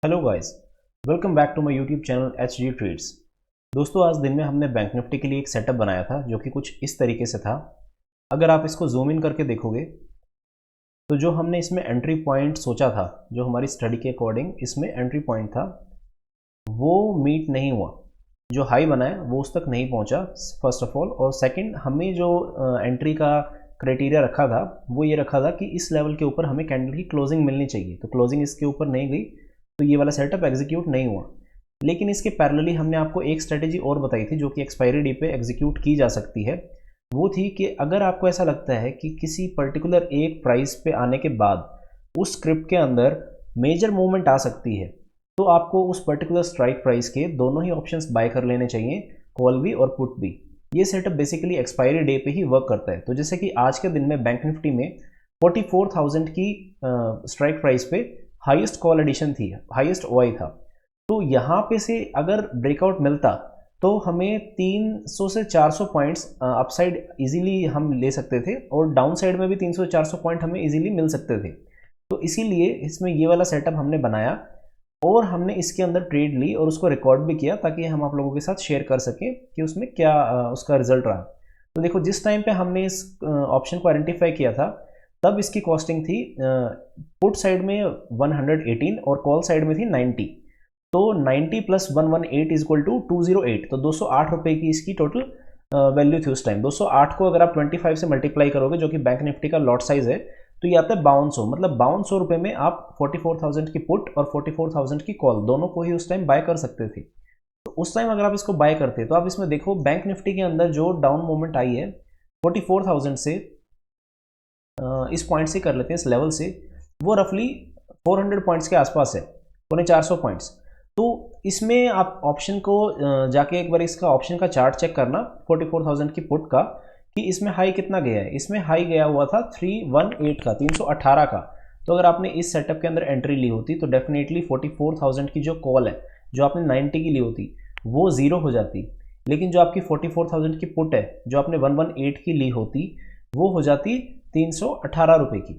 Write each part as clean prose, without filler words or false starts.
Hello guys, welcome back to my YouTube channel HG Trades. दोस्तों, आज दिन में हमने बैंक निफ्टी के लिए एक सेटअप बनाया था जो कि कुछ इस तरीके से था। अगर आप इसको जूम इन करके देखोगे तो जो हमने इसमें एंट्री पॉइंट सोचा था, जो हमारी स्टडी के अकॉर्डिंग इसमें एंट्री पॉइंट था, वो मीट नहीं हुआ। जो हाई बना है वो उस तक नहीं पहुंचा, फर्स्ट ऑफ ऑल। और सेकंड, हमें जो एंट्री का क्राइटेरिया रखा था वो ये रखा था कि इस लेवल के ऊपर हमें कैंडल की क्लोजिंग मिलनी चाहिए। तो क्लोजिंग इसके ऊपर नहीं गई तो ये वाला सेटअप एग्जीक्यूट नहीं हुआ। लेकिन इसके पैरेलली हमने आपको एक स्ट्रेटेजी और बताई थी जो कि एक्सपायरी डे पे एग्जीक्यूट की जा सकती है। वो थी कि अगर आपको ऐसा लगता है कि किसी पर्टिकुलर एक प्राइस पे आने के बाद उस स्क्रिप्ट के अंदर मेजर मूवमेंट आ सकती है, तो आपको उस पर्टिकुलर स्ट्राइक प्राइस के दोनों ही ऑप्शंस बाय कर लेने चाहिए, कॉल भी और पुट भी। ये सेटअप बेसिकली एक्सपायरी डे पे ही वर्क करता है। तो जैसे कि आज के दिन में बैंक निफ्टी में 44,000 की स्ट्राइक प्राइस पे हाईएस्ट कॉल एडिशन थी, हाईएस्ट ओआई था। तो यहाँ पे से अगर ब्रेकआउट मिलता तो हमें 300 से 400 पॉइंट्स अपसाइड इजीली हम ले सकते थे, और डाउन साइड में भी 300 से 400 पॉइंट हमें इजीली मिल सकते थे। तो इसीलिए इसमें ये वाला सेटअप हमने बनाया और हमने इसके अंदर ट्रेड ली और उसको रिकॉर्ड भी किया ताकि हम आप लोगों के साथ शेयर कर सकें कि उसमें क्या उसका रिजल्ट रहा। तो देखो, जिस टाइम पे हमने इस ऑप्शन को आइडेंटिफाई किया था तब इसकी कॉस्टिंग थी पुट साइड में 118 और कॉल साइड में थी 90। तो 90 प्लस 118 इज इक्वल टू 208, तो 208 रुपये की इसकी टोटल वैल्यू थी उस टाइम। 208 को अगर आप 25 से मल्टीप्लाई करोगे, जो कि बैंक निफ्टी का लॉट साइज है, तो ये आता है 5200। मतलब 5200 रुपये में आप 44,000 की पुट और 44,000 की कॉल दोनों को ही उस टाइम बाय कर सकते थे। तो उस टाइम अगर आप इसको बाय करते तो आप इसमें देखो, बैंक निफ्टी के अंदर जो डाउन मूवमेंट आई है 44,000 से, इस पॉइंट से कर लेते हैं, इस लेवल से, वो रफली 400 पॉइंट्स के आसपास है, 450 पॉइंट्स। तो इसमें आप ऑप्शन को जाके एक बार इसका ऑप्शन का चार्ट चेक करना 44,000 की पुट का, कि इसमें हाई कितना गया है। इसमें हाई गया हुआ था 318 का, 318 का। तो अगर आपने इस सेटअप के अंदर एंट्री ली होती तो डेफिनेटली 44,000 की जो कॉल है, जो आपने 90 की ली होती, वो ज़ीरो हो जाती। लेकिन जो आपकी 44,000 की पुट है, जो आपने 118 की ली होती, वो हो जाती 318 रुपये की।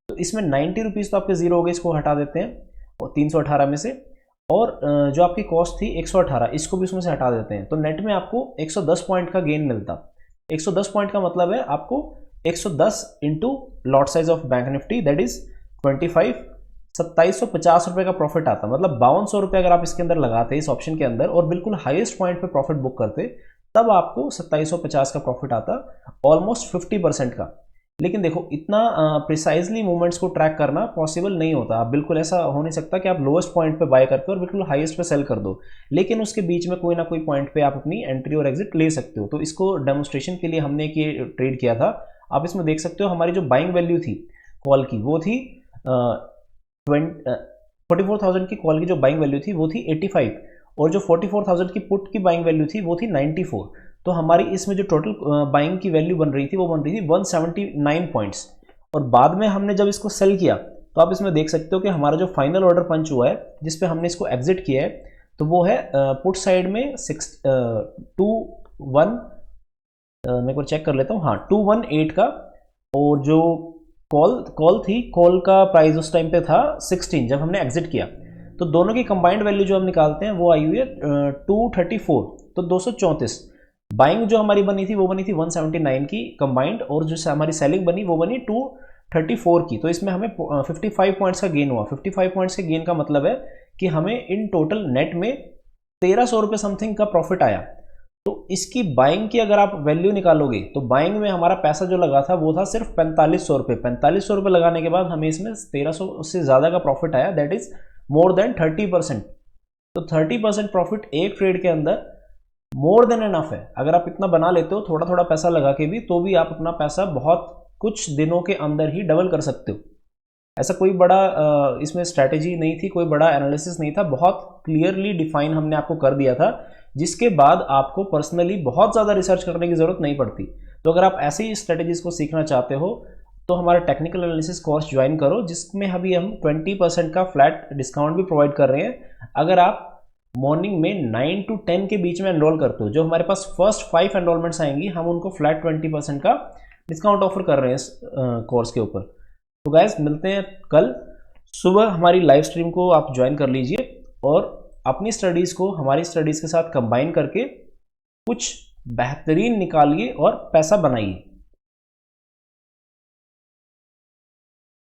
तो इसमें 90 रुपीज़ तो आपके ज़ीरो हो गए, इसको हटा देते हैं और 318 में से, और जो आपकी कॉस्ट थी 118, इसको भी उसमें से हटा देते हैं। तो नेट में आपको 110 पॉइंट का गेन मिलता। 110 पॉइंट का मतलब है आपको 110 into lot size of bank Nifty, that is 25, 2750 रुपये का प्रॉफिट आता। मतलब 5200 रुपये अगर आप इसके अंदर लगाते इस ऑप्शन के अंदर और बिल्कुल हाईएस्ट पॉइंट पे प्रॉफिट बुक करते, तब आपको 2750 का प्रॉफिट आता, ऑलमोस्ट 50% का। लेकिन देखो, इतना प्रिसाइजली मूवमेंट्स को ट्रैक करना पॉसिबल नहीं होता। आप बिल्कुल ऐसा हो नहीं सकता कि आप लोएस्ट पॉइंट पे बाय करके और बिल्कुल हाईएस्ट पे सेल कर दो, लेकिन उसके बीच में कोई ना कोई पॉइंट पे आप अपनी एंट्री और एग्जिट ले सकते हो। तो इसको डेमोन्स्ट्रेशन के लिए हमने एक ये ट्रेड किया था। आप इसमें देख सकते हो हमारी जो बाइंग वैल्यू थी कॉल की, वो थी 44,000 की कॉल की जो बाइंग वैल्यू थी वो थी 85, और जो 44,000 की पुट की बाइंग वैल्यू थी वो थी 94। तो हमारी इसमें जो टोटल बाइंग की वैल्यू बन रही थी वो बन रही थी 179 पॉइंट्स। और बाद में हमने जब इसको सेल किया तो आप इसमें देख सकते हो कि हमारा जो फाइनल ऑर्डर पंच हुआ है जिस पे हमने इसको एग्जिट किया है, तो वो है पुट साइड में 21, मैं एक बार चेक कर लेता हूँ, हाँ 218 का। और जो कॉल थी, कॉल का प्राइस उस टाइम पे था 16 जब हमने एग्जिट किया। तो दोनों की कंबाइंड वैल्यू जो हम निकालते हैं वो आई हुई है 234, तो 234। बाइंग जो हमारी बनी थी वो बनी थी 179 की कंबाइंड, और जो हमारी सेलिंग बनी वो बनी 234 की। तो इसमें हमें 55 पॉइंट्स का गेन हुआ। 55 पॉइंट्स के गेन का मतलब है कि हमें इन टोटल नेट में 1300 रुपये समथिंग का प्रॉफिट आया। तो इसकी बाइंग की अगर आप वैल्यू निकालोगे तो बाइंग में हमारा पैसा जो लगा था वो था सिर्फ 4500 रुपये। 4500 रुपये लगाने के बाद हमें इसमें 1300 से ज़्यादा का प्रॉफिट आया, दैट इज मोर देन 30%। तो 30% प्रॉफिट एक ट्रेड के अंदर मोर देन एनफ है। अगर आप इतना बना लेते हो थोड़ा थोड़ा पैसा लगा के भी, तो भी आप अपना पैसा बहुत कुछ दिनों के अंदर ही डबल कर सकते हो। ऐसा कोई बड़ा इसमें स्ट्रैटेजी नहीं थी, कोई बड़ा एनालिसिस नहीं था, बहुत क्लियरली डिफाइन हमने आपको कर दिया था, जिसके बाद आपको पर्सनली बहुत ज़्यादा रिसर्च करने की ज़रूरत नहीं पड़ती। तो अगर आप ऐसे ही स्ट्रैटेजीज को सीखना चाहते हो तो हमारा टेक्निकल एनालिसिस कोर्स ज्वाइन करो, जिसमें अभी हम 20% का फ्लैट डिस्काउंट भी प्रोवाइड कर रहे हैं। अगर आप मॉर्निंग में 9 to 10 के बीच में एनरोल करते हो, जो हमारे पास फर्स्ट 5 एनरोलमेंट्स आएंगी, हम उनको फ्लैट 20% का डिस्काउंट ऑफर कर रहे हैं इस कोर्स के ऊपर। तो गाइस, मिलते हैं कल सुबह, हमारी लाइव स्ट्रीम को आप ज्वाइन कर लीजिए और अपनी स्टडीज़ को हमारी स्टडीज़ के साथ कंबाइन करके कुछ बेहतरीन निकालिए और पैसा बनाइए।